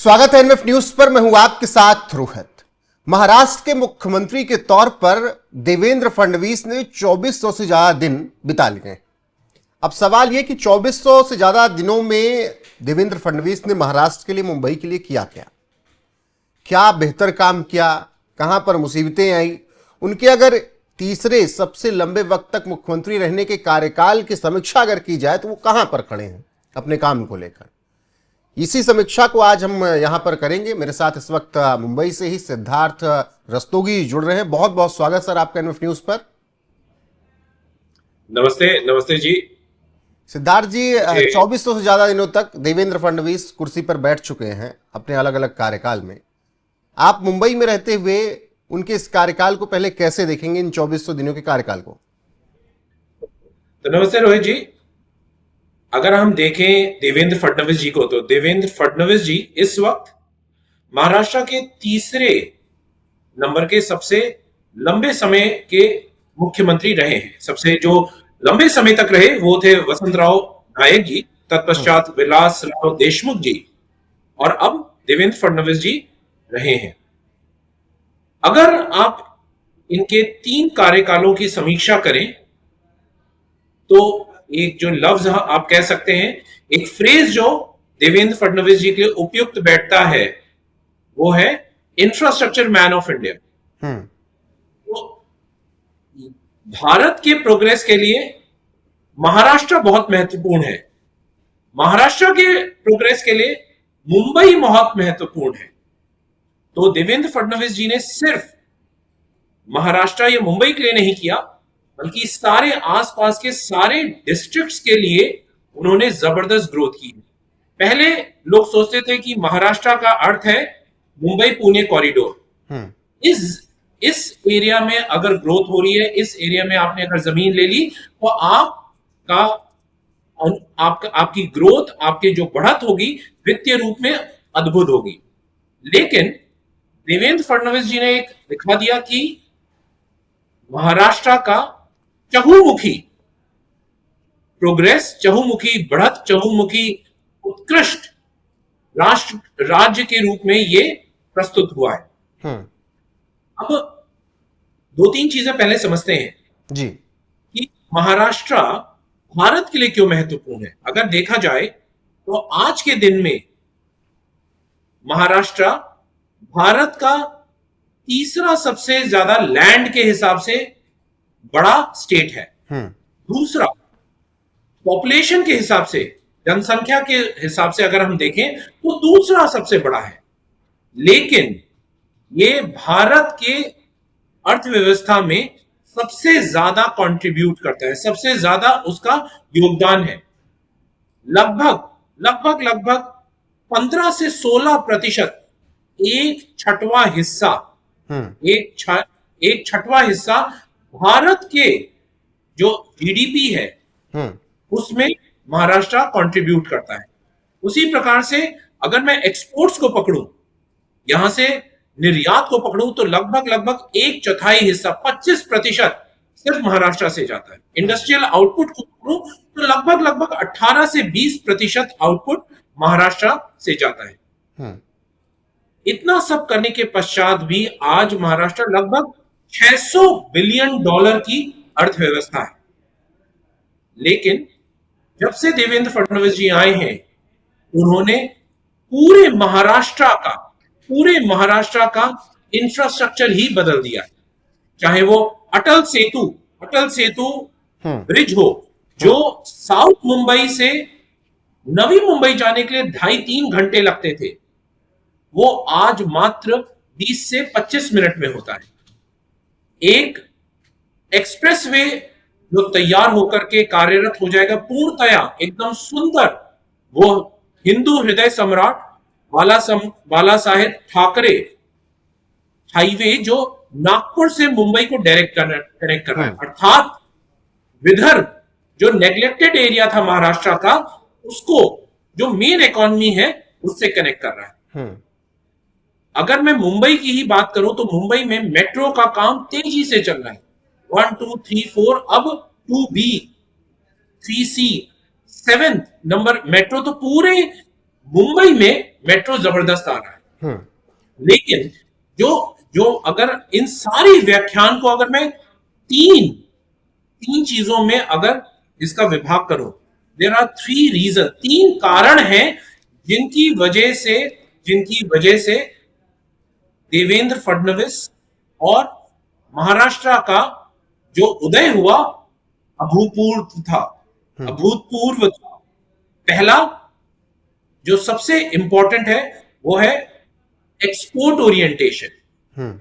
स्वागत है NF news पर। मैं हूं आपके साथ रोहित। महाराष्ट्र के मुख्यमंत्री के तौर पर देवेंद्र फडणवीस ने 2400 से ज्यादा दिन बिता लिए। अब सवाल यह कि 2400 से ज्यादा दिनों में देवेंद्र फडणवीस ने महाराष्ट्र के लिए, मुंबई के लिए किया क्या बेहतर काम किया, कहां पर मुसीबतें आई, उनके अगर तीसरे सबसे लंबे वक्त तक मुख्यमंत्री रहने के कार्यकाल की समीक्षा अगर की जाए तो वो कहां पर खड़े हैं अपने काम को लेकर। इसी समीक्षा को आज हम यहां पर करेंगे। मेरे साथ इस वक्त मुंबई से ही सिद्धार्थ रस्तोगी जुड़ रहे हैं। बहुत बहुत स्वागत सर आपका एनएफ न्यूज पर। नमस्ते। नमस्ते जी। सिद्धार्थ जी, 2400 से ज्यादा दिनों तक देवेंद्र फडणवीस कुर्सी पर बैठ चुके हैं अपने अलग अलग कार्यकाल में। आप मुंबई में रहते हुए उनके इस कार्यकाल को पहले कैसे देखेंगे, इन 2400 दिनों के कार्यकाल को? तो नमस्ते रोहित जी। अगर हम देखें देवेंद्र फडणवीस जी को, तो देवेंद्र फडणवीस जी इस वक्त महाराष्ट्र के तीसरे नंबर के सबसे लंबे समय के मुख्यमंत्री रहे हैं। सबसे जो लंबे समय तक रहे वो थे वसंतराव नायक जी, तत्पश्चात विलासराव देशमुख जी, और अब देवेंद्र फडणवीस जी रहे हैं। अगर आप इनके 3 कार्यकालों की समीक्षा करें तो एक जो लफ्ज आप कह सकते हैं, एक फ्रेज जो देवेंद्र फडणवीस जी के लिए उपयुक्त बैठता है वो है इंफ्रास्ट्रक्चर मैन ऑफ इंडिया। तो भारत के प्रोग्रेस के लिए महाराष्ट्र बहुत महत्वपूर्ण है, महाराष्ट्र के प्रोग्रेस के लिए मुंबई बहुत महत्वपूर्ण है। तो देवेंद्र फडणवीस जी ने सिर्फ महाराष्ट्र या मुंबई के लिए नहीं किया, बल्कि सारे आसपास के सारे डिस्ट्रिक्ट्स के लिए उन्होंने जबरदस्त ग्रोथ की। पहले लोग सोचते थे कि महाराष्ट्र का अर्थ है मुंबई पुणे कॉरिडोर। इस एरिया में अगर ग्रोथ हो रही है, इस एरिया में आपने अगर जमीन ले ली तो आपकी ग्रोथ, आपकी जो बढ़त होगी वित्तीय रूप में अद्भुत होगी। लेकिन देवेंद्र फडणवीस जी ने एक दिखा दिया कि महाराष्ट्र का चहुमुखी प्रोग्रेस, चहुमुखी बढ़त, चहुमुखी उत्कृष्ट राज्य के रूप में ये प्रस्तुत हुआ है। अब 2-3 चीजें पहले समझते हैं जी कि महाराष्ट्र भारत के लिए क्यों महत्वपूर्ण है। अगर देखा जाए तो आज के दिन में महाराष्ट्र भारत का तीसरा सबसे ज्यादा लैंड के हिसाब से बड़ा स्टेट है। दूसरा, पॉपुलेशन के हिसाब से, जनसंख्या के हिसाब से अगर हम देखें तो दूसरा सबसे बड़ा है। लेकिन ये भारत के अर्थव्यवस्था में सबसे ज्यादा कंट्रीब्यूट करता है, सबसे ज्यादा उसका योगदान है। लगभग 15 से 16%, एक छठवां हिस्सा भारत के जो जीडीपी है उसमें महाराष्ट्र कंट्रीब्यूट करता है। उसी प्रकार से अगर मैं एक्सपोर्ट्स को पकड़ूं, यहां से निर्यात को पकड़ूं, तो लगभग 1/4 हिस्सा, 25% सिर्फ महाराष्ट्र से जाता है। इंडस्ट्रियल आउटपुट को पकड़ूं तो लगभग 18 से 20% आउटपुट महाराष्ट्र से जाता है। इतना सब करने के पश्चात भी आज महाराष्ट्र लगभग $600 बिलियन की अर्थव्यवस्था है। लेकिन जब से देवेंद्र फडणवीस जी आए हैं, उन्होंने पूरे महाराष्ट्र का इंफ्रास्ट्रक्चर ही बदल दिया है। चाहे वो अटल सेतु ब्रिज हो, जो साउथ मुंबई से नवी मुंबई जाने के लिए 2.5-3 घंटे लगते थे, वो आज मात्र 20 से 25 मिनट में होता है। एक एक्सप्रेसवे जो तैयार होकर के कार्यरत हो जाएगा पूर्णतया एकदम सुंदर, वो हिंदू हृदय सम्राट बाला साहेब ठाकरे हाईवे जो नागपुर से मुंबई को कनेक्ट कर रहा है। अर्थात विदर्भ जो नेग्लेक्टेड एरिया था महाराष्ट्र का, उसको जो मेन इकोनॉमी है उससे कनेक्ट कर रहा है। अगर मैं मुंबई की ही बात करूं तो मुंबई में मेट्रो का काम तेजी से चल रहा है। 1, 2, 3, 4, अब 2B, 3C, 7th number metro तो पूरे मुंबई में मेट्रो जबरदस्त आ रहा है, लेकिन जो जो अगर इन सारी व्याख्यान को अगर मैं तीन तीन चीजों में अगर इसका विभाग करूं, देयर आर थ्री रीजन, तीन कारण हैं जिनकी वजह से देवेंद्र फडणवीस और महाराष्ट्र का जो उदय हुआ अभूतपूर्व था। पहला जो सबसे इंपॉर्टेंट है वो है एक्सपोर्ट ओरिएंटेशन।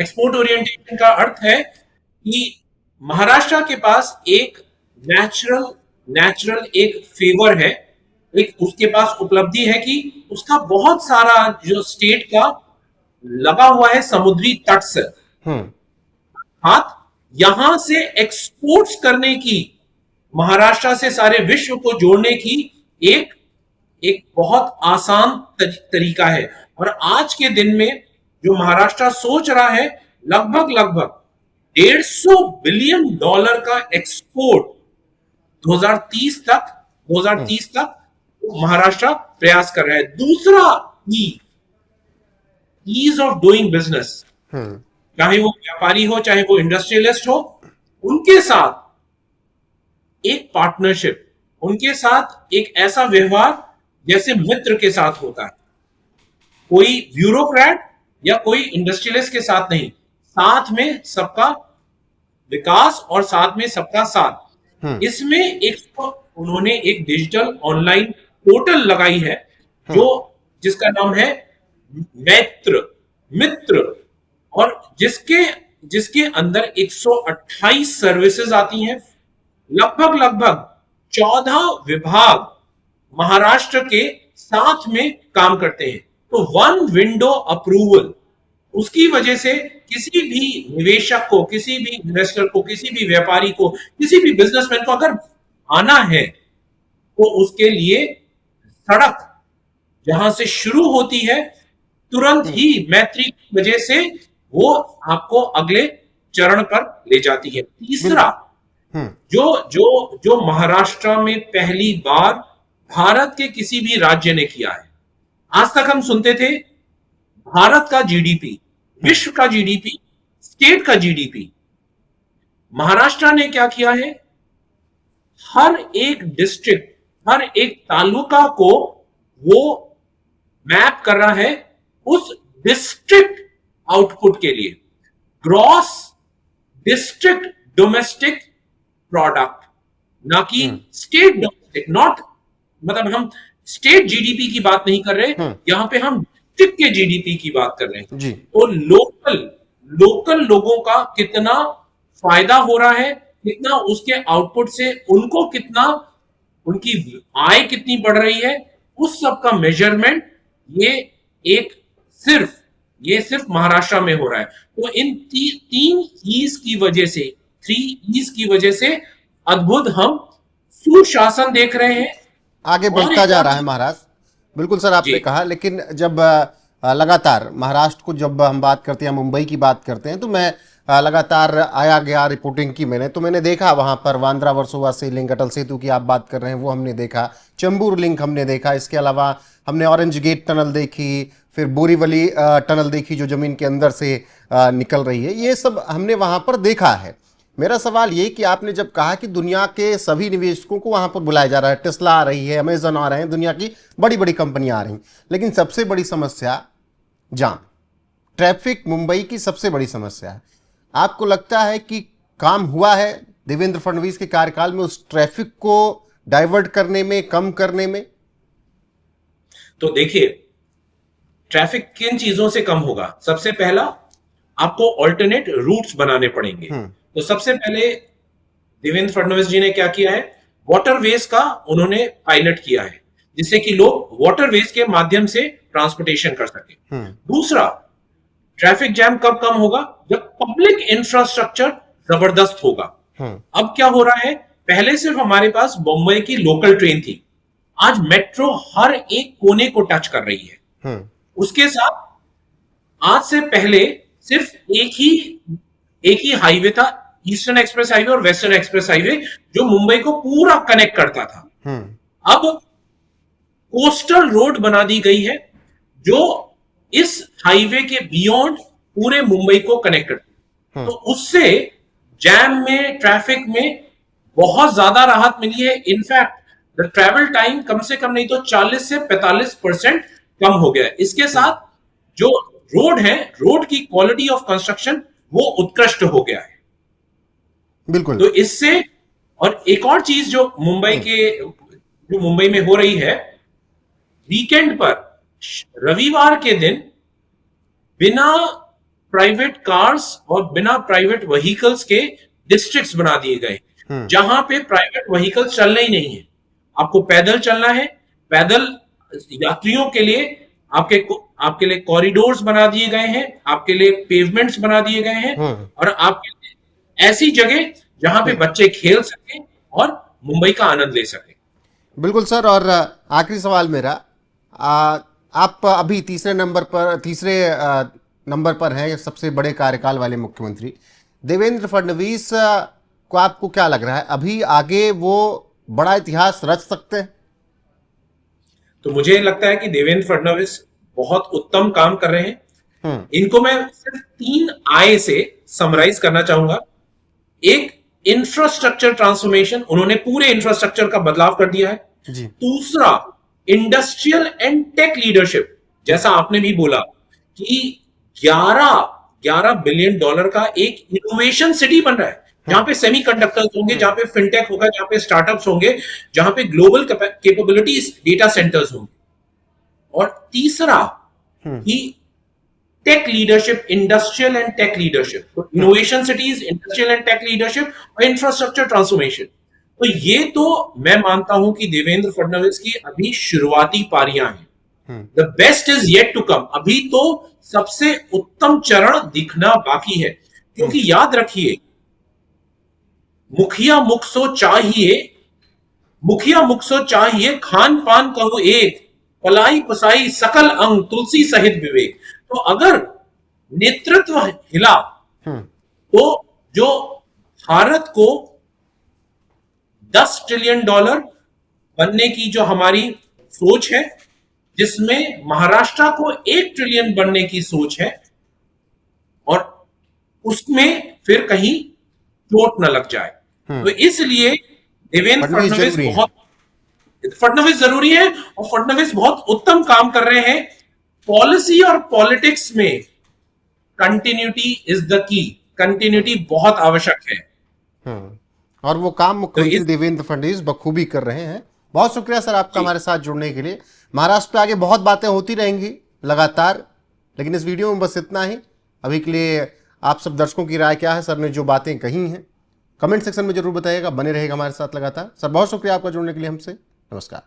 एक्सपोर्ट ओरिएंटेशन का अर्थ है कि महाराष्ट्र के पास एक नेचुरल एक फेवर है, एक उसके पास उपलब्धि है कि उसका बहुत सारा जो स्टेट का लगा हुआ है समुद्री तट से हाथ, यहां से एक्सपोर्ट्स करने की, महाराष्ट्र से सारे विश्व को जोड़ने की एक एक बहुत आसान तरीका है। और आज के दिन में जो महाराष्ट्र सोच रहा है लगभग $150 बिलियन का एक्सपोर्ट 2030 तक महाराष्ट्र प्रयास कर रहा है। दूसरा ईज ऑफ डूइंग बिजनेस, चाहे वो व्यापारी हो चाहे वो इंडस्ट्रियलिस्ट हो, उनके साथ एक पार्टनरशिप, उनके साथ एक ऐसा व्यवहार जैसे मित्र के साथ होता है। कोई ब्यूरोक्रेट या कोई इंडस्ट्रियलिस्ट के साथ नहीं, साथ में सबका विकास और साथ में सबका साथ। इसमें उन्होंने एक डिजिटल ऑनलाइन पोर्टल लगाई है जिसका नाम है मित्र, और जिसके अंदर 128 सर्विसेज आती हैं। लगभग 14 विभाग महाराष्ट्र के साथ में काम करते हैं। तो वन विंडो अप्रूवल, उसकी वजह से किसी भी निवेशक को, किसी भी इन्वेस्टर को, किसी भी व्यापारी को, किसी भी बिजनेसमैन को अगर आना है तो उसके लिए सड़क जहां से शुरू होती है तुरंत ही मैत्री की वजह से वो आपको अगले चरण पर ले जाती है। तीसरा जो महाराष्ट्र में पहली बार भारत के किसी भी राज्य ने किया है। आज तक हम सुनते थे भारत का जीडीपी, विश्व का जीडीपी, स्टेट का जीडीपी। महाराष्ट्र ने क्या किया है, हर एक डिस्ट्रिक्ट, हर एक तालुका को वो मैप कर रहा है उस डिस्ट्रिक्ट आउटपुट के लिए, ग्रॉस डिस्ट्रिक्ट डोमेस्टिक प्रोडक्ट, ना कि स्टेट डोमेस्टिक। नॉट मतलब हम स्टेट जीडीपी की बात नहीं कर रहे, यहां पे हम डिस्ट्रिक्ट के जीडीपी की बात कर रहे हैं जी। तो लोकल लोगों का कितना फायदा हो रहा है, कितना उसके आउटपुट से उनको कितना, उनकी आय कितनी बढ़ रही है, उस सब का मेजरमेंट ये सिर्फ महाराष्ट्र में हो रहा है। तो इन तीन ईज की वजह से, 3 ईज की वजह से अद्भुत हम सुशासन देख रहे हैं, आगे बढ़ता जा रहा है महाराष्ट्र। बिल्कुल सर, आपने कहा। लेकिन जब लगातार महाराष्ट्र को जब हम बात करते हैं, मुंबई की बात करते हैं, तो मैं लगातार आया गया रिपोर्टिंग की मैंने देखा वहाँ पर बांद्रा वर्सोवा लिंक, अटल सेतु की आप बात कर रहे हैं वो हमने देखा, चेंबूर लिंक हमने देखा, इसके अलावा हमने ऑरेंज गेट टनल देखी, फिर बोरीवली टनल देखी जो ज़मीन के अंदर से निकल रही है। ये सब हमने वहाँ पर देखा है। मेरा सवाल ये कि आपने जब कहा कि दुनिया के सभी निवेशकों को वहाँ पर बुलाया जा रहा है, टेस्ला आ रही है, अमेजन आ रहे हैं, दुनिया की बड़ी बड़ी कंपनियाँ आ रही हैं, लेकिन सबसे बड़ी समस्या जाम, ट्रैफिक मुंबई की सबसे बड़ी समस्या है। आपको लगता है कि काम हुआ है देवेंद्र फडणवीस के कार्यकाल में उस ट्रैफिक को डाइवर्ट करने में, कम करने में? तो देखिए, ट्रैफिक किन चीजों से कम होगा? सबसे पहला, आपको ऑल्टरनेट रूट्स बनाने पड़ेंगे। तो सबसे पहले देवेंद्र फडणवीस जी ने क्या किया है, वाटरवेज का उन्होंने पायलट किया है, जिससे कि लोग वाटरवेज के माध्यम से ट्रांसपोर्टेशन कर सके। दूसरा, ट्रैफिक जैम कब कम होगा? जब पब्लिक इंफ्रास्ट्रक्चर जबरदस्त होगा। अब क्या हो रहा है, पहले सिर्फ हमारे पास बॉम्बे की लोकल ट्रेन थी, आज मेट्रो हर एक कोने को टच कर रही है। उसके साथ आज से पहले सिर्फ एक ही हाईवे था, ईस्टर्न एक्सप्रेस हाईवे और वेस्टर्न एक्सप्रेस हाईवे, जो मुंबई को पूरा कनेक्ट करता था। अब कोस्टल रोड बना दी गई है जो इस हाईवे के बियॉन्ड पूरे मुंबई को कनेक्ट करती है। तो उससे जैम में, ट्रैफिक में बहुत ज्यादा राहत मिली है। इनफैक्ट द ट्रैवल टाइम कम से कम नहीं तो 40 से 45% कम हो गया है। इसके साथ जो रोड है, रोड की क्वालिटी ऑफ कंस्ट्रक्शन वो उत्कृष्ट हो गया है। बिल्कुल। तो इससे, और एक और चीज जो मुंबई में हो रही है, वीकेंड पर रविवार के दिन बिना प्राइवेट कार्स और बिना प्राइवेट व्हीकल्स के डिस्ट्रिक्ट्स बना दिए गए जहां पे प्राइवेट व्हीकल चलना ही नहीं है। आपको पैदल चलना है। पैदल यात्रियों के लिए आपके लिए कॉरिडोर्स बना दिए गए हैं, आपके लिए पेवमेंट्स बना दिए गए हैं, और आपके लिए ऐसी जगह जहां पे बच्चे खेल सकें और मुंबई का आनंद ले सकें। बिल्कुल सर। और आखिरी सवाल मेरा, आप अभी तीसरे नंबर पर हैं सबसे बड़े कार्यकाल वाले मुख्यमंत्री। देवेंद्र फडणवीस को आपको क्या लग रहा है, अभी आगे वो बड़ा इतिहास रच सकते हैं? तो मुझे लगता है कि देवेंद्र फडणवीस बहुत उत्तम काम कर रहे हैं। इनको मैं सिर्फ 3 आय से समराइज करना चाहूंगा। एक, इंफ्रास्ट्रक्चर ट्रांसफॉर्मेशन, उन्होंने पूरे इंफ्रास्ट्रक्चर का बदलाव कर दिया है जी। दूसरा, इंडस्ट्रियल एंड टेक लीडरशिप, जैसा आपने भी बोला कि 11 बिलियन डॉलर का एक इनोवेशन सिटी बन रहा है, जहां पे सेमीकंडक्टर्स होंगे, जहां पे फिनटेक होगा, जहां पे स्टार्टअप्स होंगे, जहां पे ग्लोबल कैपेबिलिटीज डेटा सेंटर्स होंगे। और तीसरा कि tech leadership, industrial and tech leadership, तो innovation cities, industrial and tech leadership और इंफ्रास्ट्रक्चर ट्रांसफॉर्मेशन। तो ये तो मैं मानता हूं कि देवेंद्र फडणवीस की अभी शुरुआती पारियां हैं। The best is yet to come. अभी तो सबसे उत्तम चरण दिखना बाकी है, क्योंकि याद रखिए, मुखिया मुख सो चाहिए, खान पान कहो एक, पलाई पसाई सकल अंग, तुलसी सहित विवेक। तो अगर नेतृत्व हिला तो जो भारत को $10 ट्रिलियन बनने की जो हमारी सोच है, जिसमें महाराष्ट्र को 1 ट्रिलियन बनने की सोच है, और उसमें फिर कहीं चोट न लग जाए, तो इसलिए देवेंद्र फडणवीस जरूरी है। और फडणवीस बहुत उत्तम काम कर रहे हैं। पॉलिसी और पॉलिटिक्स में continuity is the key. Continuity बहुत आवश्यक है, और वो काम मुख्यमंत्री देवेंद्र फडणवीस बखूबी कर रहे हैं। बहुत शुक्रिया सर आपका हमारे साथ जुड़ने के लिए। महाराष्ट्र पे आगे बहुत बातें होती रहेंगी लगातार, लेकिन इस वीडियो में बस इतना ही। अभी के लिए आप सब दर्शकों की राय क्या है, सर ने जो बातें कही हैं कमेंट सेक्शन में जरूर बताइएगा। बने रहेगा हमारे साथ लगातार। सर बहुत शुक्रिया आपका जुड़ने के लिए हमसे। नमस्कार।